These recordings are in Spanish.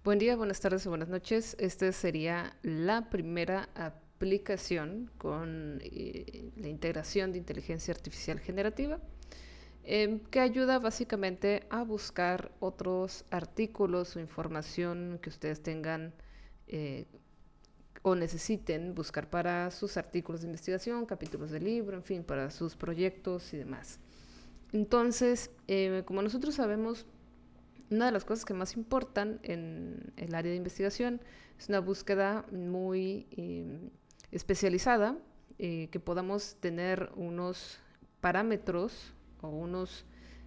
Buen día, buenas tardes o buenas noches. Esta sería la primera aplicación con la integración de inteligencia artificial generativa, que ayuda básicamente a buscar otros artículos o información que ustedes tengan eh, o necesiten buscar para sus artículos de investigación, capítulos de libro, en fin, para sus proyectos y demás. Entonces, como nosotros sabemos, una de las cosas que más importan en el área de investigación es una búsqueda muy especializada, que podamos tener unos parámetros o unos,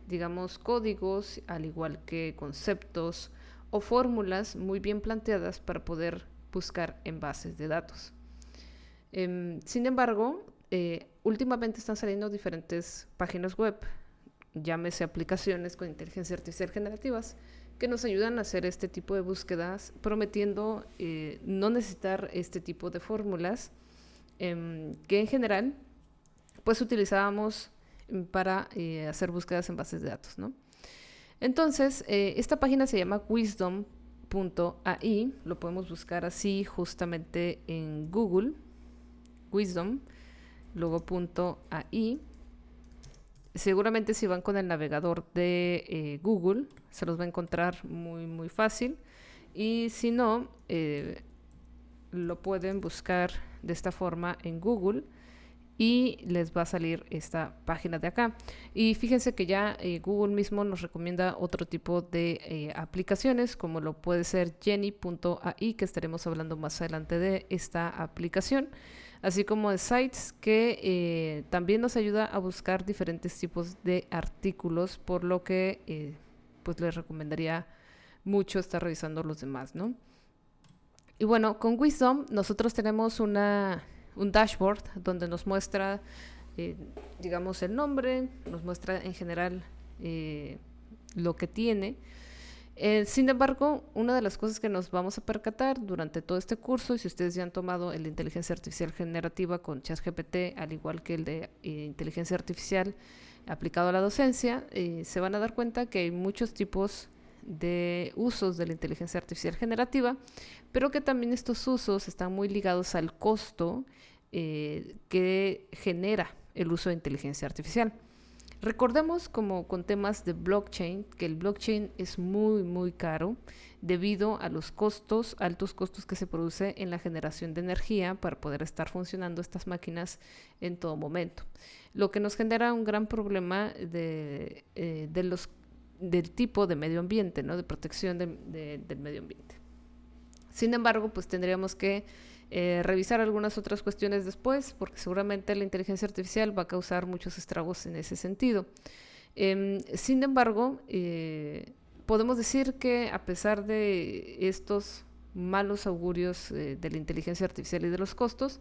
digamos, códigos, al igual que conceptos o fórmulas muy bien planteadas para poder buscar en bases de datos. Sin embargo, últimamente están saliendo diferentes páginas web, llámese aplicaciones con inteligencia artificial generativas, que nos ayudan a hacer este tipo de búsquedas, prometiendo no necesitar este tipo de fórmulas que en general pues utilizábamos para hacer búsquedas en bases de datos, ¿no? Entonces, esta página se llama wisdom.ai, lo podemos buscar así justamente en Google, wisdom, luego .ai. Seguramente si van con el navegador de Google se los va a encontrar muy fácil, y si no, lo pueden buscar de esta forma en Google y les va a salir esta página de acá. Y fíjense que ya Google mismo nos recomienda otro tipo de aplicaciones, como lo puede ser Jenny.ai, que estaremos hablando más adelante de esta aplicación, así como de Sites, que también nos ayuda a buscar diferentes tipos de artículos, por lo que pues les recomendaría mucho estar revisando los demás, ¿no? Y bueno, con Wisdom nosotros tenemos un dashboard donde nos muestra, digamos, el nombre, nos muestra en general lo que tiene. Sin embargo, una de las cosas que nos vamos a percatar durante todo este curso, y si ustedes ya han tomado el de inteligencia artificial generativa con ChatGPT, al igual que el de inteligencia artificial aplicado a la docencia, se van a dar cuenta que hay muchos tipos de usos de la inteligencia artificial generativa, pero que también estos usos están muy ligados al costo que genera el uso de inteligencia artificial. Recordemos, como con temas de blockchain, que el blockchain es muy caro debido a los costos, altos costos que se produce en la generación de energía para poder estar funcionando estas máquinas en todo momento. Lo que nos genera un gran problema del tipo de medio ambiente, ¿no? De protección del medio ambiente. Sin embargo, pues tendríamos que revisar algunas otras cuestiones después, porque seguramente la inteligencia artificial va a causar muchos estragos en ese sentido. Sin embargo, podemos decir que a pesar de estos malos augurios de la inteligencia artificial y de los costos,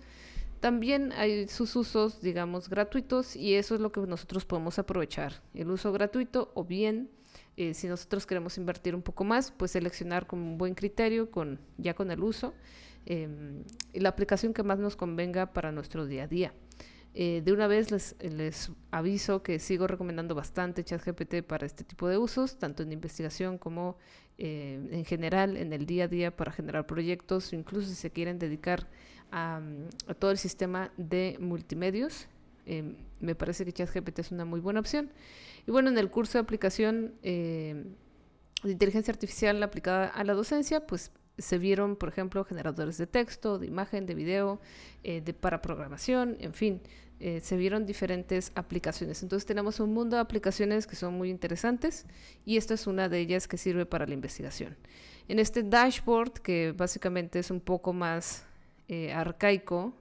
también hay sus usos, digamos, gratuitos, y eso es lo que nosotros podemos aprovechar. El uso gratuito, o bien, si nosotros queremos invertir un poco más, pues seleccionar con un buen criterio, ya con el uso, la aplicación que más nos convenga para nuestro día a día. De una vez les aviso que sigo recomendando bastante ChatGPT para este tipo de usos, tanto en investigación como en general en el día a día para generar proyectos, incluso si se quieren dedicar a todo el sistema de multimedios. Me parece que ChatGPT es una muy buena opción. Y bueno, en el curso de aplicación de inteligencia artificial aplicada a la docencia, pues se vieron, por ejemplo, generadores de texto, de imagen, de video, para programación, en fin, se vieron diferentes aplicaciones. Entonces tenemos un mundo de aplicaciones que son muy interesantes, y esta es una de ellas que sirve para la investigación. En este dashboard, que básicamente es un poco más arcaico,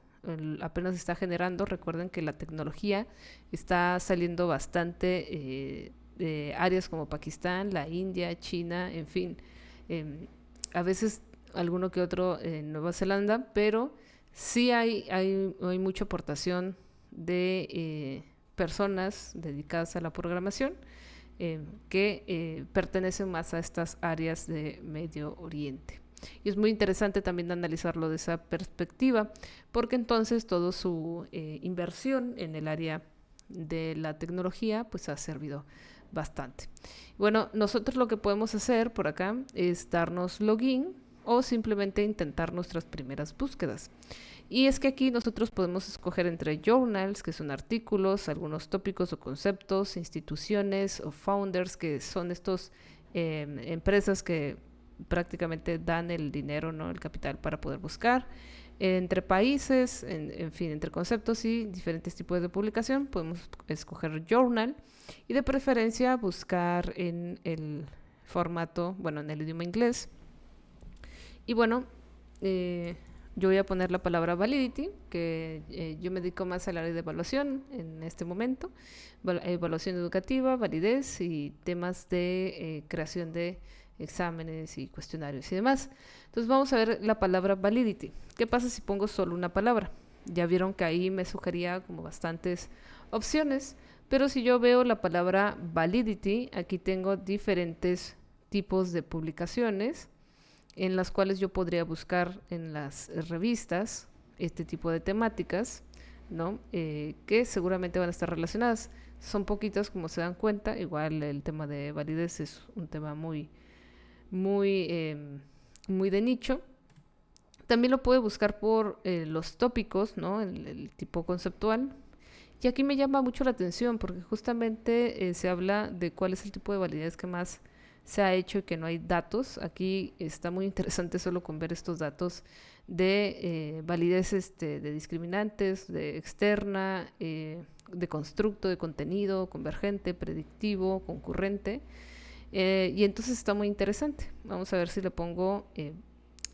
apenas está generando, recuerden que la tecnología está saliendo bastante de áreas como Pakistán, la India, China, en fin, a veces alguno que otro en Nueva Zelanda, pero sí hay mucha aportación de personas dedicadas a la programación que pertenecen más a estas áreas de Medio Oriente. Y es muy interesante también analizarlo de esa perspectiva, porque entonces toda su inversión en el área de la tecnología pues ha servido bastante. Bueno, nosotros lo que podemos hacer por acá es darnos login o simplemente intentar nuestras primeras búsquedas. Y es que aquí nosotros podemos escoger entre journals, que son artículos, algunos tópicos o conceptos, instituciones o founders, que son estos empresas que prácticamente dan el dinero, ¿no? El capital para poder buscar. Entre países, en fin, entre conceptos y diferentes tipos de publicación, podemos escoger journal y de preferencia buscar en el formato, bueno, en el idioma inglés. Y bueno, yo voy a poner la palabra validity, que yo me dedico más al área de evaluación en este momento, evaluación educativa, validez y temas de creación de exámenes y cuestionarios y demás. Entonces vamos a ver la palabra validity. ¿Qué pasa si pongo solo una palabra? Ya vieron que ahí me sugería como bastantes opciones, pero si yo veo la palabra validity, aquí tengo diferentes tipos de publicaciones en las cuales yo podría buscar en las revistas este tipo de temáticas, ¿no? Que seguramente van a estar relacionadas. Son poquitas, como se dan cuenta. Igual el tema de validez es un tema muy de nicho. También lo puede buscar por los tópicos, ¿no? El tipo conceptual. Y aquí me llama mucho la atención porque justamente se habla de cuál es el tipo de validez que más se ha hecho y que no hay datos. Aquí está muy interesante solo con ver estos datos de validez de discriminantes, de externa, de constructo, de contenido, convergente, predictivo, concurrente. Y entonces está muy interesante. Vamos a ver si le pongo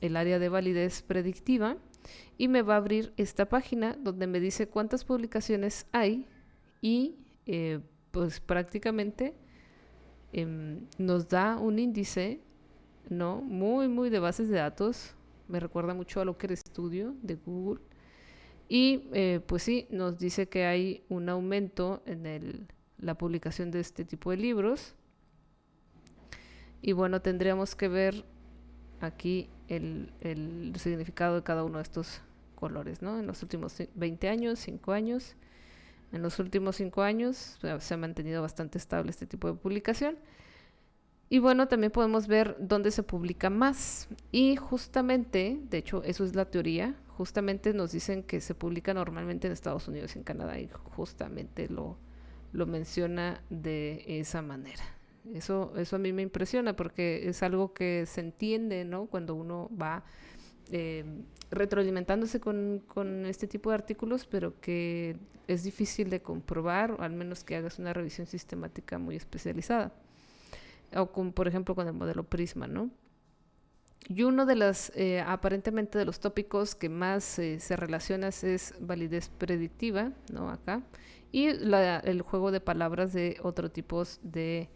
el área de validez predictiva y me va a abrir esta página donde me dice cuántas publicaciones hay y pues prácticamente nos da un índice, ¿no? Muy de bases de datos. Me recuerda mucho a Looker Studio de Google. Y pues sí, nos dice que hay un aumento en la publicación de este tipo de libros. Y bueno, tendríamos que ver aquí el significado de cada uno de estos colores, ¿no? En los últimos 20 años, 5 años. En los últimos 5 años se ha mantenido bastante estable este tipo de publicación. Y bueno, también podemos ver dónde se publica más. Y justamente, de hecho, eso es la teoría, justamente nos dicen que se publica normalmente en Estados Unidos y en Canadá. Y justamente lo menciona de esa manera. Eso a mí me impresiona porque es algo que se entiende, ¿no? Cuando uno va retroalimentándose con este tipo de artículos, pero que es difícil de comprobar, o al menos que hagas una revisión sistemática muy especializada. O con, por ejemplo, con el modelo Prisma, ¿no? Y uno de los, aparentemente de los tópicos que más se relaciona es validez predictiva, ¿no? Acá. Y el juego de palabras de otro tipo de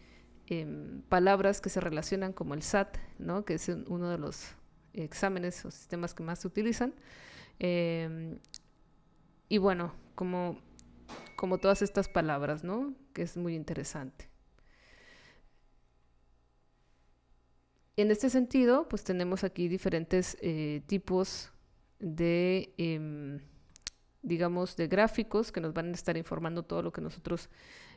palabras que se relacionan como el SAT, ¿no? Que es uno de los exámenes o sistemas que más se utilizan. Y bueno, como todas estas palabras, ¿no? Que es muy interesante. En este sentido, pues tenemos aquí diferentes tipos de, digamos, de gráficos que nos van a estar informando todo lo que nosotros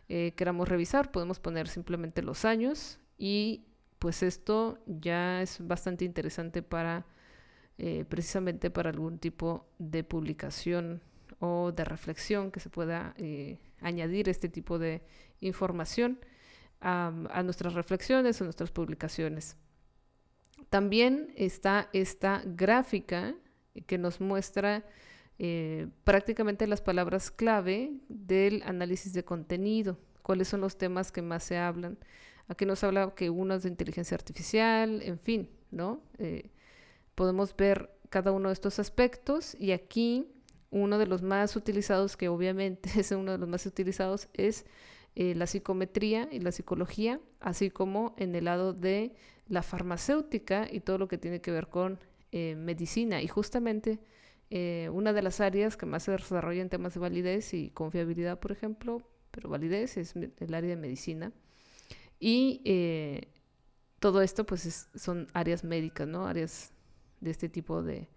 queramos revisar. Podemos poner simplemente los años y pues esto ya es bastante interesante para precisamente para algún tipo de publicación o de reflexión que se pueda añadir este tipo de información a nuestras reflexiones o nuestras publicaciones. También está esta gráfica que nos muestra prácticamente las palabras clave del análisis de contenido, cuáles son los temas que más se hablan. Aquí nos habla que uno es de inteligencia artificial, en fin, ¿no? Podemos ver cada uno de estos aspectos y aquí uno de los más utilizados, que obviamente es uno de los más utilizados, es la psicometría y la psicología, así como en el lado de la farmacéutica y todo lo que tiene que ver con medicina. Y justamente una de las áreas que más se desarrolla en temas de validez y confiabilidad, por ejemplo, pero validez es el área de medicina. Y todo esto pues son áreas médicas, ¿no? Áreas de este tipo de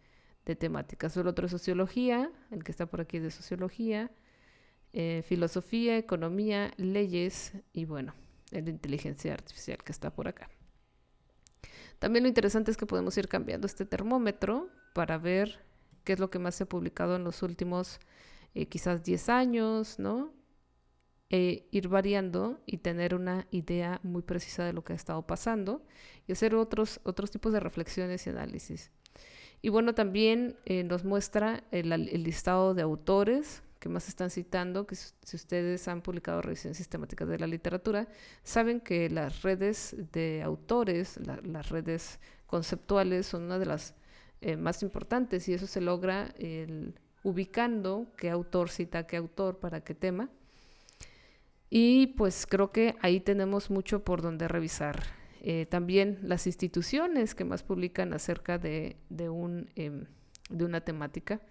temáticas. El otro es sociología, el que está por aquí de sociología, filosofía, economía, leyes y bueno, en la inteligencia artificial que está por acá. También lo interesante es que podemos ir cambiando este termómetro para ver qué es lo que más se ha publicado en los últimos quizás 10 años, ¿no? Ir variando y tener una idea muy precisa de lo que ha estado pasando y hacer otros tipos de reflexiones y análisis. Y bueno, también nos muestra el listado de autores que más están citando, que si ustedes han publicado revisiones sistemáticas de la literatura, saben que las redes de autores, las redes conceptuales son una de las más importantes, y eso se logra ubicando qué autor cita qué autor para qué tema. Y pues creo que ahí tenemos mucho por donde revisar. También las instituciones que más publican acerca de una temática.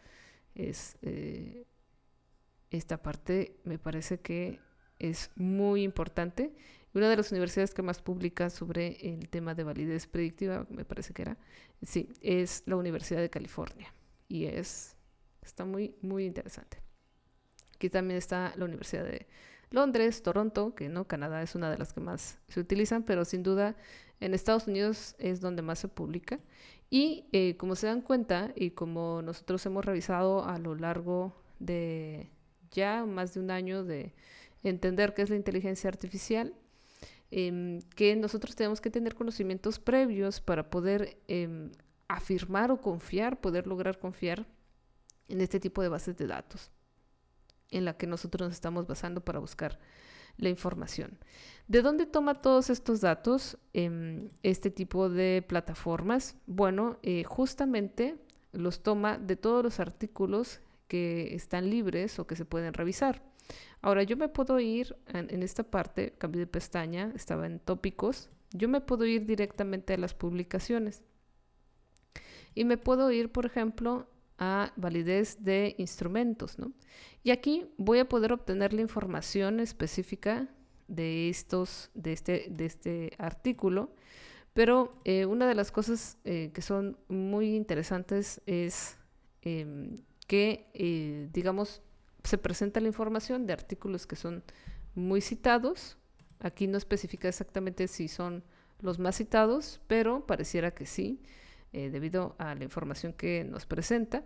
Esta parte me parece que es muy importante. Una de las universidades que más publica sobre el tema de validez predictiva, me parece que era, sí, es la Universidad de California. Y está muy, muy interesante. Aquí también está la Universidad de Londres, Toronto, que no, Canadá es una de las que más se utilizan, pero sin duda en Estados Unidos es donde más se publica. Y como se dan cuenta, y como nosotros hemos revisado a lo largo de ya más de un año de entender qué es la inteligencia artificial, que nosotros tenemos que tener conocimientos previos para poder afirmar o confiar, poder lograr confiar en este tipo de bases de datos en la que nosotros nos estamos basando para buscar la información. ¿De dónde toma todos estos datos este tipo de plataformas? Bueno, justamente los toma de todos los artículos que están libres o que se pueden revisar. Ahora, yo me puedo ir en esta parte, cambié de pestaña, estaba en tópicos, yo me puedo ir directamente a las publicaciones y me puedo ir, por ejemplo, a validez de instrumentos, ¿no? Y aquí voy a poder obtener la información específica de este artículo, pero una de las cosas que son muy interesantes es que, digamos, se presenta la información de artículos que son muy citados. Aquí no especifica exactamente si son los más citados, pero pareciera que sí, debido a la información que nos presenta.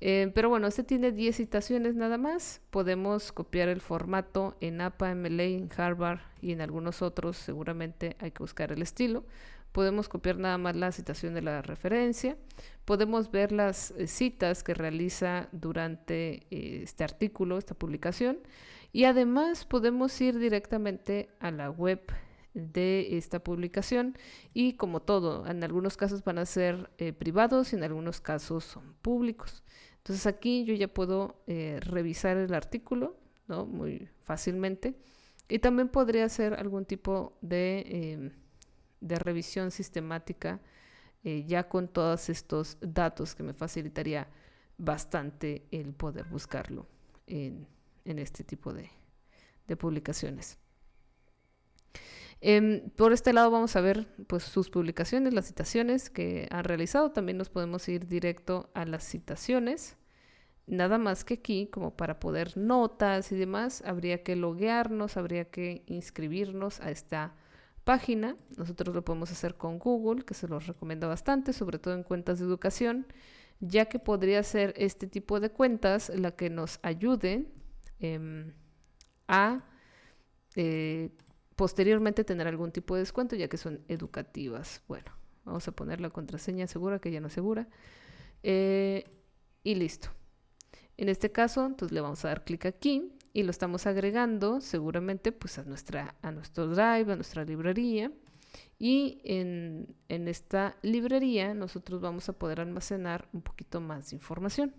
Pero bueno, este tiene 10 citaciones nada más. Podemos copiar el formato en APA, MLA, en Harvard y en algunos otros. Seguramente hay que buscar el estilo. Podemos copiar nada más la citación de la referencia. Podemos ver las citas que realiza durante este artículo, esta publicación. Y además podemos ir directamente a la web de esta publicación, y como todo, en algunos casos van a ser privados y en algunos casos son públicos. Entonces aquí yo ya puedo revisar el artículo, ¿no? Muy fácilmente, y también podría hacer algún tipo de revisión sistemática ya con todos estos datos, que me facilitaría bastante el poder buscarlo en este tipo de publicaciones. Por este lado vamos a ver pues sus publicaciones, las citaciones que han realizado. También nos podemos ir directo a las citaciones. Nada más que aquí, como para poder notas y demás, habría que loguearnos, habría que inscribirnos a esta página. Nosotros lo podemos hacer con Google, que se los recomiendo bastante, sobre todo en cuentas de educación, ya que podría ser este tipo de cuentas la que nos ayude a posteriormente tener algún tipo de descuento, ya que son educativas. Bueno, vamos a poner la contraseña segura, que ya no es segura. Y listo. En este caso, entonces le vamos a dar clic aquí y lo estamos agregando seguramente pues a nuestro Drive, a nuestra librería. Y en esta librería nosotros vamos a poder almacenar un poquito más de información.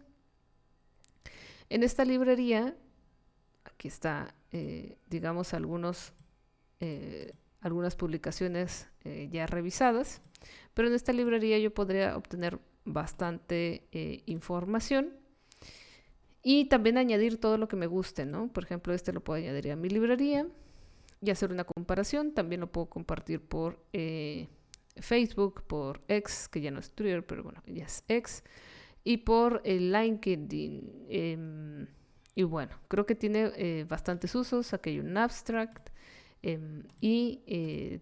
En esta librería, aquí está, digamos, algunas publicaciones ya revisadas, pero en esta librería yo podría obtener bastante información y también añadir todo lo que me guste, ¿no? Por ejemplo, este lo puedo añadir a mi librería y hacer una comparación. También lo puedo compartir por Facebook, por X, que ya no es Twitter, pero bueno, ya es X, y por LinkedIn. Y bueno, creo que tiene bastantes usos. Aquí hay un abstract.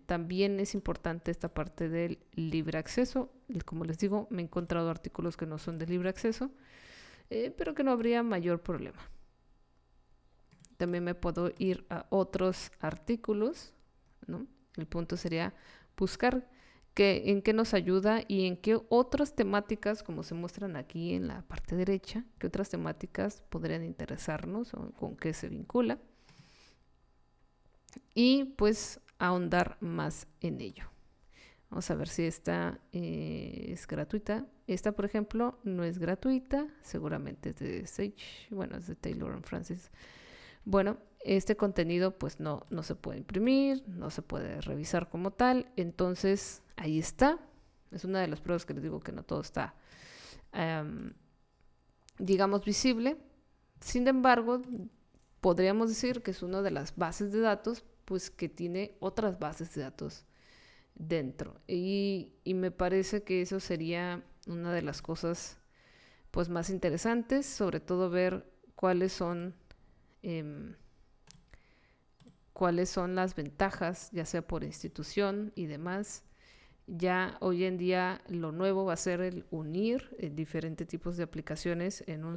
También es importante esta parte del libre acceso. Como les digo, me he encontrado artículos que no son de libre acceso, pero que no habría mayor problema. También me puedo ir a otros artículos, ¿no? El punto sería buscar en qué nos ayuda y en qué otras temáticas, como se muestran aquí en la parte derecha, qué otras temáticas podrían interesarnos o con qué se vincula. Y pues ahondar más en ello. Vamos a ver si esta es gratuita. Esta, por ejemplo, no es gratuita. Seguramente es de Sage. Bueno, es de Taylor and Francis. Bueno, este contenido pues no se puede imprimir, no se puede revisar como tal. Entonces, ahí está. Es una de las pruebas que les digo que no todo está, digamos, visible. Sin embargo, podríamos decir que es una de las bases de datos pues que tiene otras bases de datos dentro. Y me parece que eso sería una de las cosas pues más interesantes, sobre todo ver cuáles son las ventajas, ya sea por institución y demás. Ya hoy en día lo nuevo va a ser el unir diferentes tipos de aplicaciones en una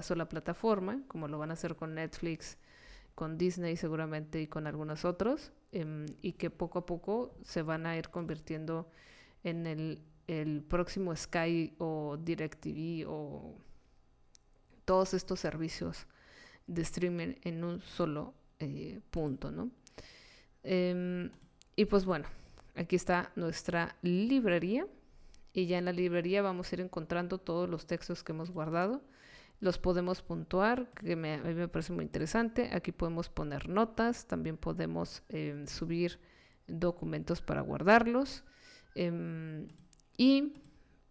sola plataforma, como lo van a hacer con Netflix, con Disney seguramente y con algunos otros, y que poco a poco se van a ir convirtiendo en el próximo Sky o DirecTV o todos estos servicios de streaming en un solo punto, ¿no? Y pues bueno, aquí está nuestra librería y ya en la librería vamos a ir encontrando todos los textos que hemos guardado. Los podemos puntuar, que a mí me parece muy interesante. Aquí podemos poner notas, también podemos subir documentos para guardarlos. Y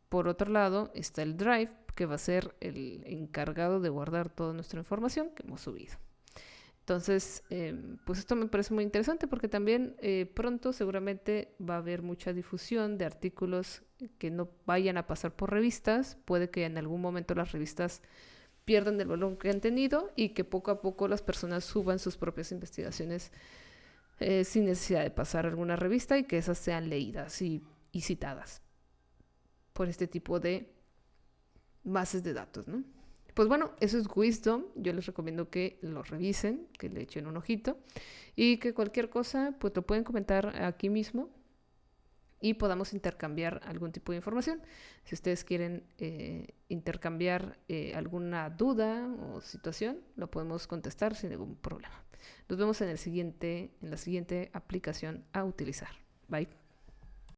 por otro lado está el Drive, que va a ser el encargado de guardar toda nuestra información que hemos subido. Entonces, pues esto me parece muy interesante porque también pronto seguramente va a haber mucha difusión de artículos que no vayan a pasar por revistas. Puede que en algún momento las revistas pierdan el valor que han tenido y que poco a poco las personas suban sus propias investigaciones sin necesidad de pasar a alguna revista y que esas sean leídas y citadas por este tipo de bases de datos, ¿no? Pues bueno, eso es Wisdom. Yo les recomiendo que lo revisen, que le echen un ojito y que cualquier cosa pues lo pueden comentar aquí mismo y podamos intercambiar algún tipo de información. Si ustedes quieren intercambiar alguna duda o situación, lo podemos contestar sin ningún problema. Nos vemos en la siguiente aplicación a utilizar. Bye.